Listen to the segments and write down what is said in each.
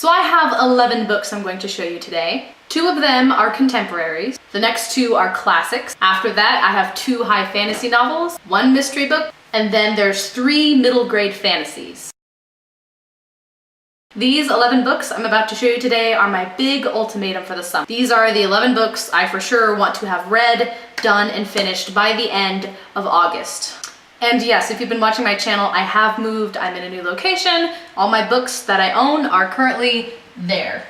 So I have 11 books I'm going to show you today. 2 of them are contemporaries. The next 2 are classics. After that, I have 2 high fantasy novels, 1 mystery book, and then there's 3 middle grade fantasies. These 11 books I'm about to show you today are my big ultimatum for the summer. These are the 11 books I for sure want to have read, done, and finished by the end of August. And yes, if you've been watching my channel, I have moved. I'm in a new location. All my books that I own are currently there.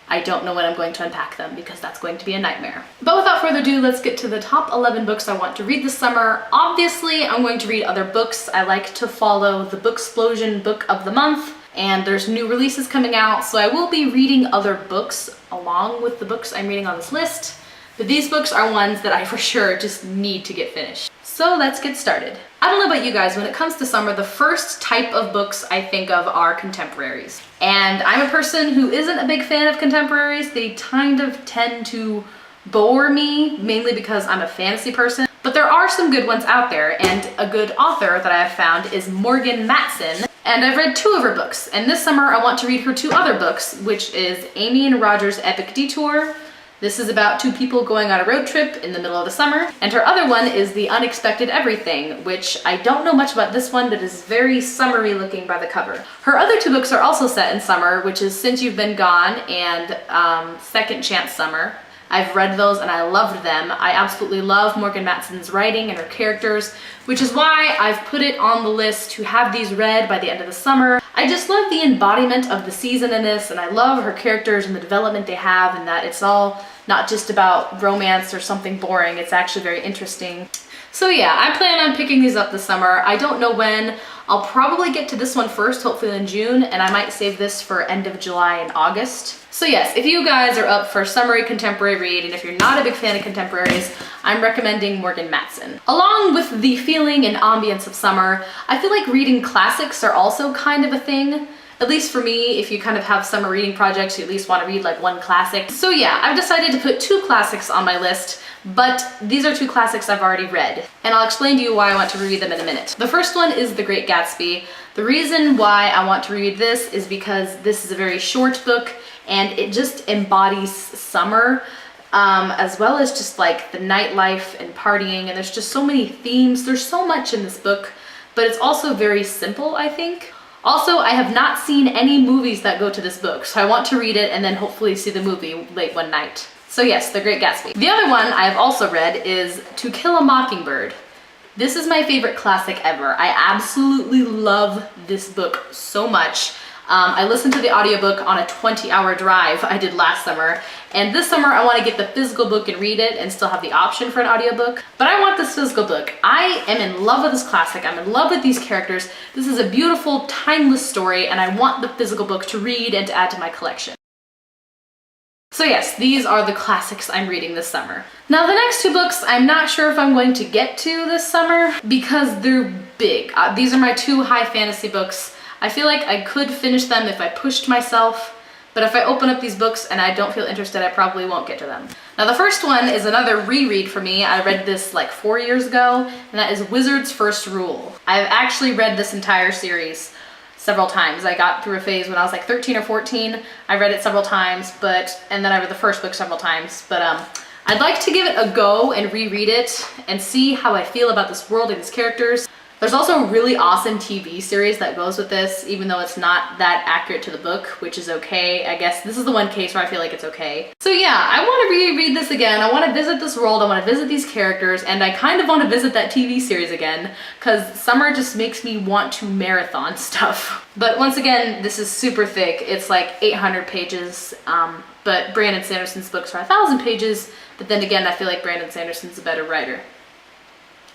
I don't know when I'm going to unpack them because that's going to be a nightmare. But without further ado, let's get to the top 11 books I want to read this summer. Obviously, I'm going to read other books. I like to follow the Booksplosion book of the month, and there's new releases coming out, so I will be reading other books along with the books I'm reading on this list. But these books are ones that I for sure just need to get finished. So let's get started. I don't know about you guys, when it comes to summer, the first type of books I think of are contemporaries. And I'm a person who isn't a big fan of contemporaries. They kind of tend to bore me, mainly because I'm a fantasy person. But there are some good ones out there, and a good author that I have found is Morgan Matson. And I've read 2 of her books, and this summer I want to read her 2 other books, which is Amy and Roger's Epic Detour. This is about 2 people going on a road trip in the middle of the summer. And her other one is The Unexpected Everything, which I don't know much about this one, but is very summery looking by the cover. Her other 2 books are also set in summer, which is Since You've Been Gone and Second Chance Summer. I've read those and I loved them. I absolutely love Morgan Matson's writing and her characters, which is why I've put it on the list to have these read by the end of the summer. I just love the embodiment of the season in this, and I love her characters and the development they have, and that it's all not just about romance or something boring. It's actually very interesting. So yeah, I plan on picking these up this summer. I don't know when. I'll probably get to this one first, hopefully in June, and I might save this for end of July and August. So yes, if you guys are up for summery contemporary read, and if you're not a big fan of contemporaries, I'm recommending Morgan Matson. Along with the feeling and ambience of summer, I feel like reading classics are also kind of a thing. At least for me, if you kind of have summer reading projects, you at least want to read like 1 classic. So yeah, I've decided to put 2 classics on my list, but these are 2 classics I've already read, and I'll explain to you why I want to reread them in a minute. The first one is The Great Gatsby. The reason why I want to read this is because this is a very short book, and it just embodies summer, as well as just like the nightlife and partying, and there's just so many themes. There's so much in this book, but it's also very simple, I think. Also, I have not seen any movies that go to this book, so I want to read it and then hopefully see the movie late one night. So yes, The Great Gatsby. The other one I have also read is To Kill a Mockingbird. This is my favorite classic ever. I absolutely love this book so much. I listened to the audiobook on a 20-hour drive I did last summer, and this summer I want to get the physical book and read it and still have the option for an audiobook. But I want this physical book. I am in love with this classic. I'm in love with these characters. This is a beautiful, timeless story, and I want the physical book to read and to add to my collection. So yes, these are the classics I'm reading this summer. Now the next 2 books, I'm not sure if I'm going to get to this summer because they're big. These are my 2 high fantasy books. I feel like I could finish them if I pushed myself, but if I open up these books and I don't feel interested, I probably won't get to them. Now the first one is another reread for me. I read this like 4 years ago, and that is Wizard's First Rule. I've actually read this entire series several times. I got through a phase when I was like 13 or 14. I read it several times, and then I read the first book several times, but I'd like to give it a go and reread it and see how I feel about this world and its characters. There's also a really awesome TV series that goes with this, even though it's not that accurate to the book, which is okay. I guess this is the one case where I feel like it's okay. So yeah, I want to reread this again. I want to visit this world. I want to visit these characters, and I kind of want to visit that TV series again, because summer just makes me want to marathon stuff. But once again, this is super thick. It's like 800 pages, but Brandon Sanderson's books are 1,000 pages, but then again, I feel like Brandon Sanderson's a better writer.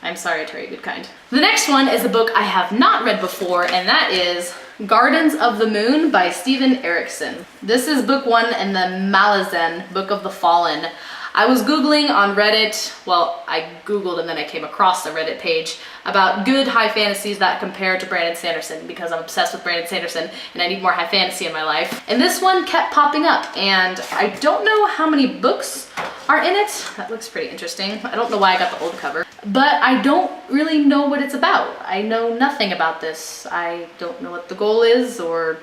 I'm sorry, Terry Goodkind. The next one is a book I have not read before, and that is Gardens of the Moon by Steven Erikson. This is book 1 in the Malazan, Book of the Fallen. I was Googling on Reddit, well, I Googled and then I came across the Reddit page about good high fantasies that compare to Brandon Sanderson, because I'm obsessed with Brandon Sanderson and I need more high fantasy in my life. And this one kept popping up, and I don't know how many books are in it. That looks pretty interesting. I don't know why I got the old cover, but I don't really know what it's about. I know nothing about this. I don't know what the goal is or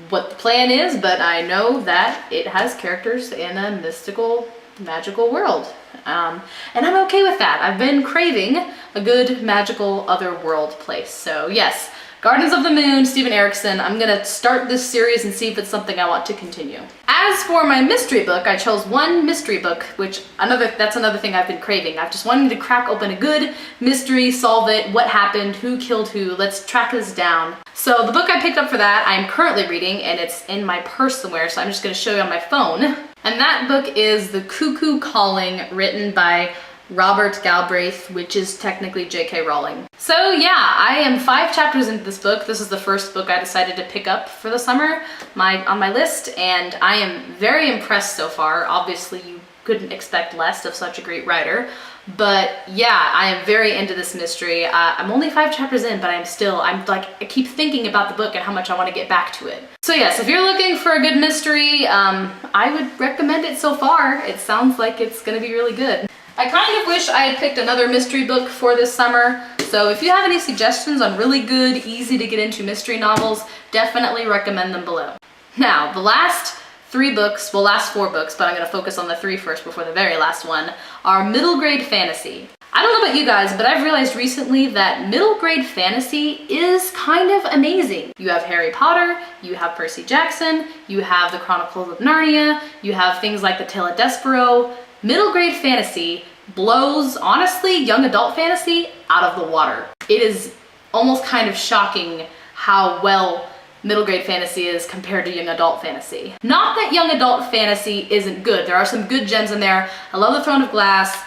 what the plan is, but I know that it has characters in a mystical, magical world. And I'm okay with that. I've been craving a good magical otherworld place. So yes, Gardens of the Moon, Steven Erikson. I'm gonna start this series and see if it's something I want to continue. As for my mystery book, I chose one mystery book, which that's another thing I've been craving. I've just wanted to crack open a good mystery, solve it, what happened, who killed who, let's track this down. So the book I picked up for that, I'm currently reading, and it's in my purse somewhere, so I'm just gonna show you on my phone. And that book is The Cuckoo Calling, written by Robert Galbraith, which is technically J.K. Rowling. So yeah, I am 5 chapters into this book. This is the first book I decided to pick up for the summer on my list, and I am very impressed so far. Obviously, you couldn't expect less of such a great writer, but yeah, I am very into this mystery. I'm only 5 chapters in, but I keep thinking about the book and how much I want to get back to it. So yes, if you're looking for a good mystery, I would recommend it so far. It sounds like it's gonna be really good. I kind of wish I had picked another mystery book for this summer, so if you have any suggestions on really good, easy to get into mystery novels, definitely recommend them below. Now, the last 3 books, well, last 4 books, but I'm going to focus on the 3 first before the very last one, are middle grade fantasy. I don't know about you guys, but I've realized recently that middle grade fantasy is kind of amazing. You have Harry Potter, you have Percy Jackson, you have the Chronicles of Narnia, you have things like the Tale of Despero. Middle grade fantasy blows, honestly, young adult fantasy out of the water. It is almost kind of shocking how well middle grade fantasy is compared to young adult fantasy. Not that young adult fantasy isn't good. There are some good gems in there. I love The Throne of Glass,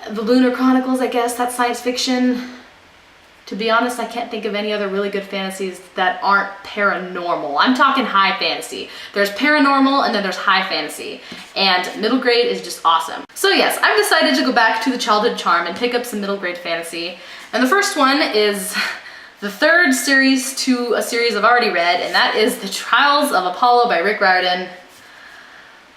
the Lunar Chronicles, I guess, that's science fiction. To be honest, I can't think of any other really good fantasies that aren't paranormal. I'm talking high fantasy. There's paranormal and then there's high fantasy. And middle grade is just awesome. So yes, I've decided to go back to the childhood charm and pick up some middle grade fantasy. And the first one is the 3rd series to a series I've already read, and that is The Trials of Apollo by Rick Riordan.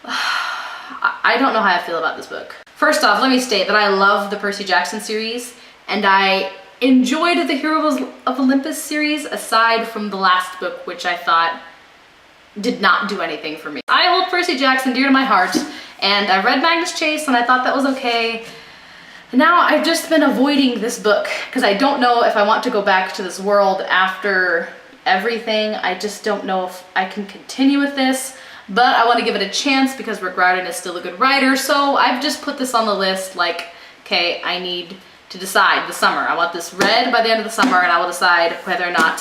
I don't know how I feel about this book. First off, let me state that I love the Percy Jackson series, and I enjoyed the Heroes of Olympus series, aside from the last book, which I thought did not do anything for me. I hold Percy Jackson dear to my heart, and I read Magnus Chase, and I thought that was okay. And now I've just been avoiding this book, because I don't know if I want to go back to this world after everything. I just don't know if I can continue with this, but I want to give it a chance because Rick Riordan is still a good writer, so I've just put this on the list like, okay, I need to decide the summer. I want this read by the end of the summer, and I will decide whether or not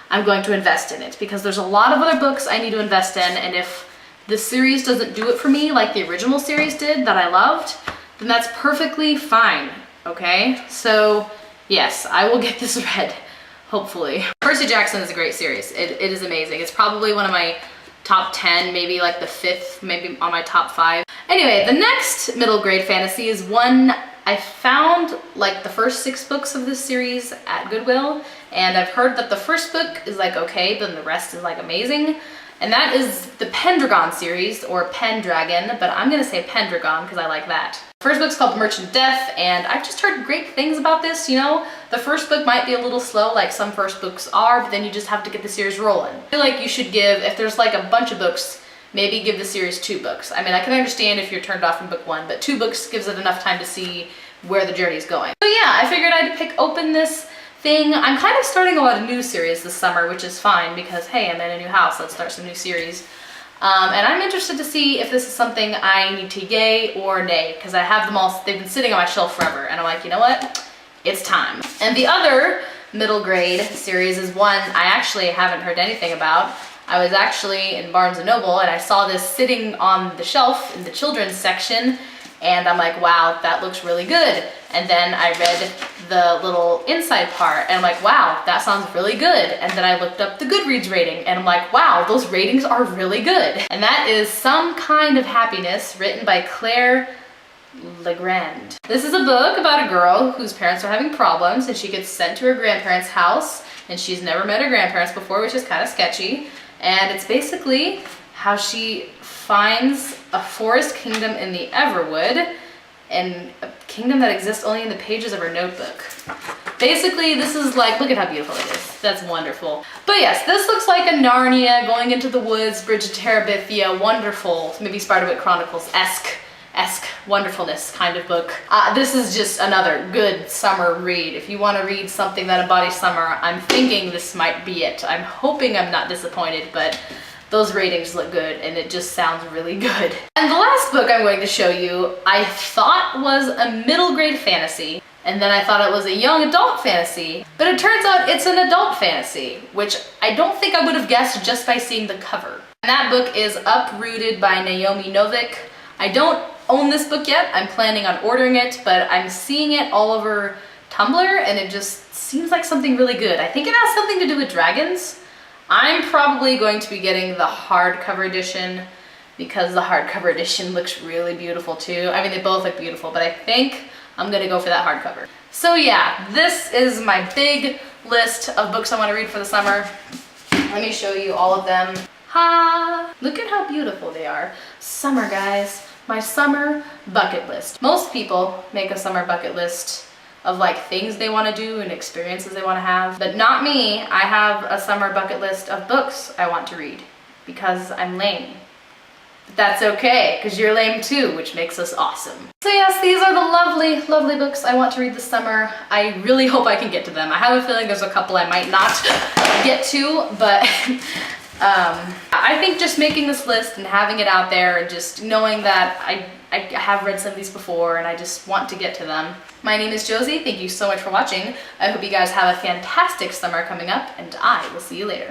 I'm going to invest in it, because there's a lot of other books I need to invest in, and if this series doesn't do it for me like the original series did that I loved, then that's perfectly fine, okay? So yes, I will get this read, hopefully. Percy Jackson is a great series. It is amazing. It's probably one of my top 10, maybe like the 5th, maybe on my top 5. Anyway, the next middle grade fantasy is one I found like the first 6 books of this series at Goodwill, and I've heard that the first book is like okay, but then the rest is like amazing. And that is the Pendragon series, or Pendragon, but I'm gonna say Pendragon because I like that. The first book's called Merchant of Death, and I've just heard great things about this, you know? The first book might be a little slow, like some first books are, but then you just have to get the series rolling. I feel like you should give, if there's like a bunch of books, maybe give the series 2 books. I mean, I can understand if you're turned off from book 1, but 2 books gives it enough time to see where the journey's going. So yeah, I figured I'd pick open this thing. I'm kind of starting a lot of new series this summer, which is fine because, hey, I'm in a new house, let's start some new series. And I'm interested to see if this is something I need to yay or nay, because I have them all, they've been sitting on my shelf forever, and I'm like, you know what? It's time. And the other middle grade series is one I actually haven't heard anything about. I was actually in Barnes & Noble and I saw this sitting on the shelf in the children's section, and I'm like, wow, that looks really good. And then I read the little inside part and I'm like, wow, that sounds really good. And then I looked up the Goodreads rating and I'm like, wow, those ratings are really good. And that is Some Kind of Happiness, written by Claire Legrand. This is a book about a girl whose parents are having problems and she gets sent to her grandparents' house, and she's never met her grandparents before, which is kind of sketchy. And it's basically how she finds a forest kingdom in the Everwood, and a kingdom that exists only in the pages of her notebook. Basically, this is like, look at how beautiful it is. That's wonderful. But yes, this looks like a Narnia, going into the woods, Bridge of Terabithia, wonderful, maybe Spiderwick Chronicles-esque wonderfulness kind of book. This is just another good summer read. If you want to read something that embodies summer, I'm thinking this might be it. I'm hoping I'm not disappointed, but those ratings look good and it just sounds really good. And the last book I'm going to show you, I thought was a middle grade fantasy, and then I thought it was a young adult fantasy, but it turns out it's an adult fantasy, which I don't think I would have guessed just by seeing the cover. And that book is Uprooted by Naomi Novik. I don't own this book yet. I'm planning on ordering it, but I'm seeing it all over Tumblr and it just seems like something really good. I think it has something to do with dragons. I'm probably going to be getting the hardcover edition because the hardcover edition looks really beautiful too. I mean, they both look beautiful, but I think I'm gonna go for that hardcover. So yeah, this is my big list of books I want to read for the summer. Let me show you all of them. Ha! Look at how beautiful they are. Summer, guys. My summer bucket list. Most people make a summer bucket list of like things they want to do and experiences they want to have, but not me. I have a summer bucket list of books I want to read because I'm lame. But that's okay, because you're lame too, which makes us awesome. So yes, these are the lovely, lovely books I want to read this summer. I really hope I can get to them. I have a feeling there's a couple I might not get to, but I think just making this list and having it out there and just knowing that I have read some of these before and I just want to get to them. My name is Josie. Thank you so much for watching. I hope you guys have a fantastic summer coming up, and I will see you later.